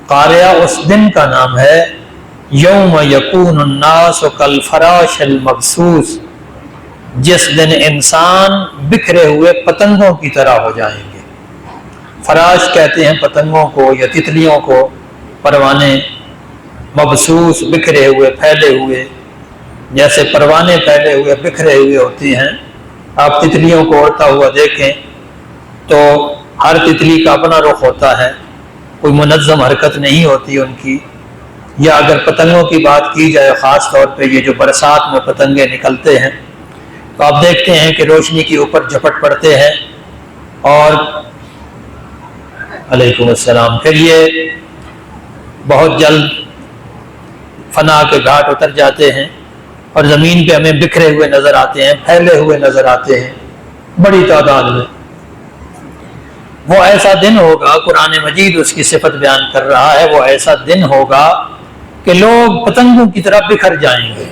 قاریہ اس دن کا نام ہے یوم یکون الناس کالفراش المبثوث، جس دن انسان بکھرے ہوئے پتنگوں کی طرح ہو جائیں گے۔ فراش کہتے ہیں پتنگوں کو یا تتلیوں کو، پروانے، مبثوث بکھرے ہوئے، پھیلے ہوئے، جیسے پروانے پھیلے ہوئے بکھرے ہوئے ہوتے ہیں۔ آپ تتلیوں کو اڑتا ہوا دیکھیں تو ہر تتلی کا اپنا رخ ہوتا ہے، کوئی منظم حرکت نہیں ہوتی ان کی۔ یا اگر پتنگوں کی بات کی جائے، خاص طور پہ یہ جو برسات میں پتنگیں نکلتے ہیں، تو آپ دیکھتے ہیں کہ روشنی کے اوپر جھپٹ پڑتے ہیں اور علیکم السلام، پھر یہ بہت جلد فنا کے گھاٹ اتر جاتے ہیں اور زمین پہ ہمیں بکھرے ہوئے نظر آتے ہیں، پھیلے ہوئے نظر آتے ہیں بڑی تعداد میں۔ وہ ایسا دن ہوگا، قرآن مجید اس کی صفت بیان کر رہا ہے، وہ ایسا دن ہوگا کہ لوگ پتنگوں کی طرح بکھر جائیں گے۔